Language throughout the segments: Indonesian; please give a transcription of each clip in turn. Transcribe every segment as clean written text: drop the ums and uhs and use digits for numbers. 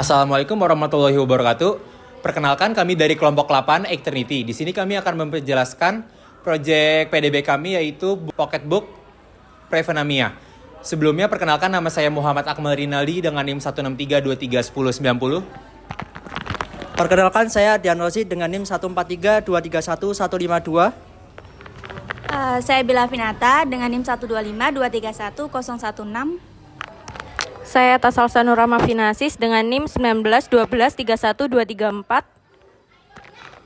Assalamualaikum warahmatullahi wabarakatuh. Perkenalkan kami dari kelompok 8 Eternity. Di sini kami akan memperjelaskan proyek PDB kami yaitu Pocketbook Prevenamia. Sebelumnya perkenalkan nama saya Muhammad Akmal Rinaldi dengan NIM 163231090. Perkenalkan saya Dian Rosid dengan NIM 1432315152. Saya Bila Finata dengan NIM 125231016. Saya Tasalsa Nurama Finasis dengan NIM 191231234.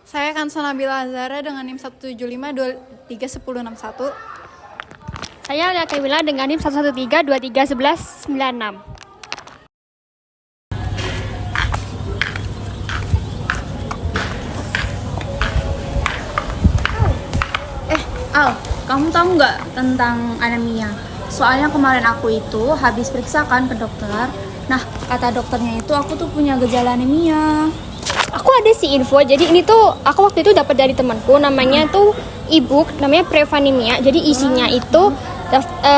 Saya Kansana Nabila Azara dengan NIM 175231061. Saya Lia Kewila dengan NIM 113231196. Al, kamu tahu nggak tentang anemia? Soalnya kemarin aku itu habis periksa kan ke dokter. Nah, kata dokternya itu aku tuh punya gejala anemia. Aku ada sih info, jadi ini tuh aku waktu itu dapat dari temanku, namanya tuh e-book, namanya Prevanimia. Jadi isinya itu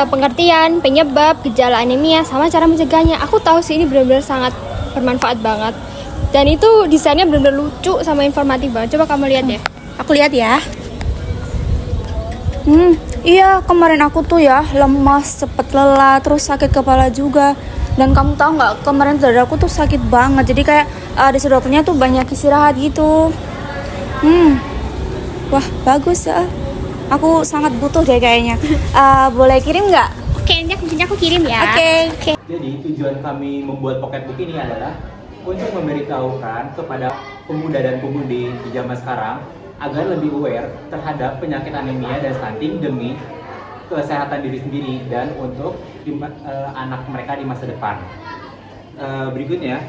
pengertian, penyebab, gejala anemia, sama cara mencegahnya. Aku tahu sih ini benar-benar sangat bermanfaat banget. Dan itu desainnya benar-benar lucu sama informatif banget. Coba kamu lihat ya. Aku lihat ya. Iya, kemarin aku tuh ya lemas, cepet lelah, terus sakit kepala juga. Dan kamu tahu nggak, kemarin dadaku tuh sakit banget. Jadi kayak disuruh dokternya tuh banyak istirahat gitu. Wah, bagus ya. Aku sangat butuh deh kayaknya. Boleh kirim nggak? Oke, nanti aku kirim ya. Oke. Jadi tujuan kami membuat Pocketbook ini adalah untuk memberitahukan kepada pemuda dan pemudi di zaman sekarang agar lebih aware terhadap penyakit anemia dan stunting demi kesehatan diri sendiri dan untuk anak mereka di masa depan. Berikutnya,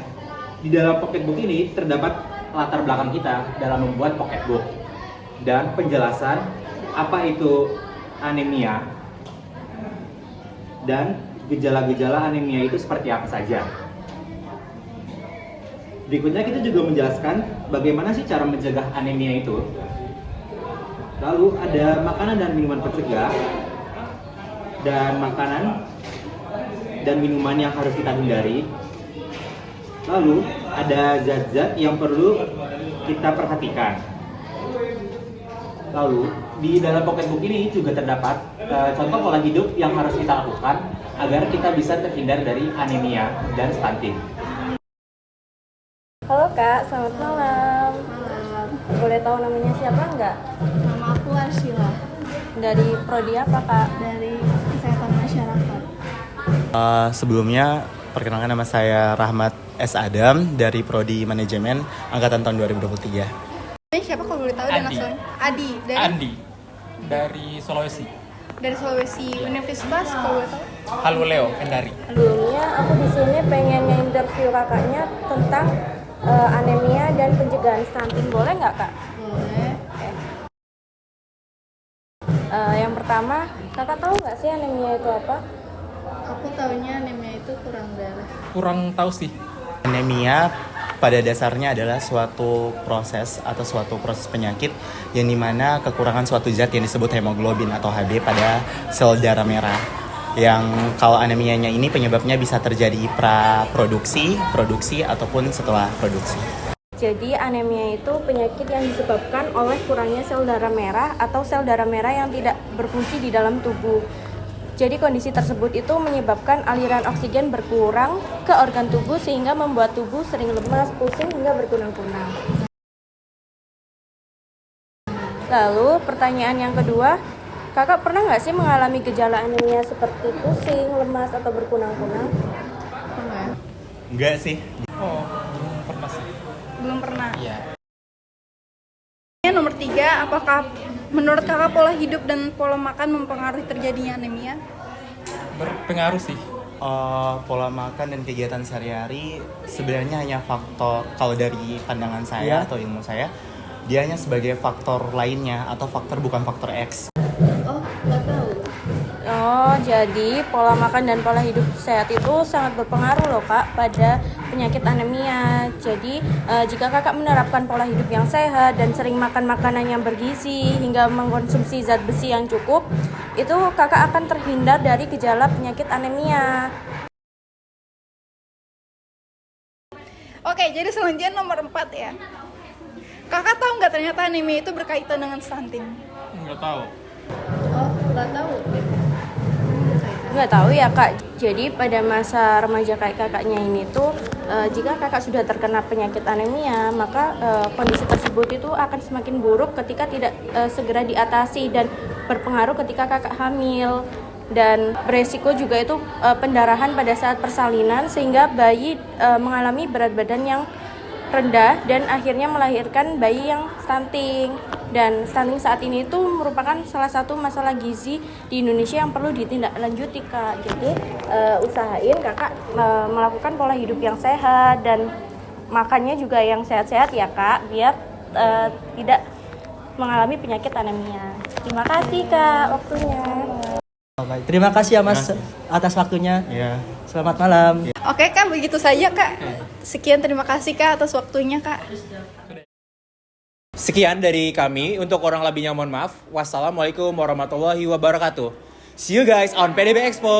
di dalam Pocketbook ini terdapat latar belakang kita dalam membuat Pocketbook dan penjelasan apa itu anemia dan gejala-gejala anemia itu seperti apa saja. Berikutnya kita juga menjelaskan bagaimana sih cara mencegah anemia itu. Lalu ada makanan dan minuman pencegah dan makanan dan minuman yang harus kita hindari. Lalu ada zat-zat yang perlu kita perhatikan. Lalu di dalam Pocketbook ini juga terdapat contoh pola hidup yang harus kita lakukan agar kita bisa terhindar dari anemia dan stunting. Halo Kak, selamat malam. Boleh tahu namanya siapa enggak? Nama aku Arsyila Dari prodi apa Kak? dari Kesehatan Masyarakat. Sebelumnya perkenalkan nama saya Rahmat S. Adam dari Prodi Manajemen Angkatan tahun 2023. Siapa kalau boleh tahu dan Adi. langsung? Adi dari Andi dari Sulawesi. Sulawesi. Universitas kalau boleh tahu? Halo Leo, Kendari. Sebelumnya aku di sini pengen nge-interview kakaknya tentang anemia dan pencegahan stunting. Boleh nggak Kak? Boleh. Yang pertama, kakak tahu nggak sih anemia itu apa? Aku taunya anemia itu kurang darah. Kurang tahu sih. Anemia pada dasarnya adalah suatu proses atau suatu proses penyakit yang dimana kekurangan suatu zat yang disebut hemoglobin atau Hb pada sel darah merah. Yang kalau anemianya ini penyebabnya bisa terjadi praproduksi, produksi, ataupun setelah produksi. Jadi anemia itu penyakit yang disebabkan oleh kurangnya sel darah merah atau sel darah merah yang tidak berfungsi di dalam tubuh. Jadi kondisi tersebut itu menyebabkan aliran oksigen berkurang ke organ tubuh sehingga membuat tubuh sering lemas, pusing hingga berkunang-kunang. Lalu pertanyaan yang kedua, kakak pernah nggak sih mengalami gejala anemia seperti pusing, lemas, atau berkunang-kunang? Pernah? Enggak sih. Oh, belum pernah sih. Belum pernah. Iya. Nomor 3, apakah menurut kakak pola hidup dan pola makan mempengaruhi terjadinya anemia? Berpengaruh sih. Pola makan dan kegiatan sehari-hari sebenarnya hanya faktor, kalau dari pandangan saya atau ilmu saya, dia hanya sebagai faktor lainnya atau faktor bukan faktor X. Oh, nggak tahu. Oh, jadi pola makan dan pola hidup sehat itu sangat berpengaruh loh Kak pada penyakit anemia. Jadi jika kakak menerapkan pola hidup yang sehat dan sering makan makanan yang bergizi hingga mengkonsumsi zat besi yang cukup, itu kakak akan terhindar dari gejala penyakit anemia. Oke, jadi selanjutnya nomor 4 ya. Kakak tahu nggak ternyata anemia itu berkaitan dengan stunting? Nggak tahu. Nggak tahu ya kak. Jadi pada masa remaja kayak kakaknya ini tuh jika kakak sudah terkena penyakit anemia, maka kondisi tersebut itu akan semakin buruk ketika tidak segera diatasi dan berpengaruh ketika kakak hamil. Dan beresiko juga itu pendarahan pada saat persalinan sehingga bayi mengalami berat badan yang rendah dan akhirnya melahirkan bayi yang stunting. Dan stunting saat ini itu merupakan salah satu masalah gizi di Indonesia yang perlu ditindaklanjuti kak. Jadi usahain kakak melakukan pola hidup yang sehat dan makannya juga yang sehat-sehat ya kak, biar tidak mengalami penyakit anemia. Terima kasih kak waktunya. Baik, terima kasih ya Mas atas waktunya. Ya. Selamat malam. Oke kak, begitu saja kak. Sekian, terima kasih kak atas waktunya kak. Sekian dari kami. Untuk kurang lebihnya mohon maaf. Wassalamualaikum warahmatullahi wabarakatuh. See you guys on PDB Expo.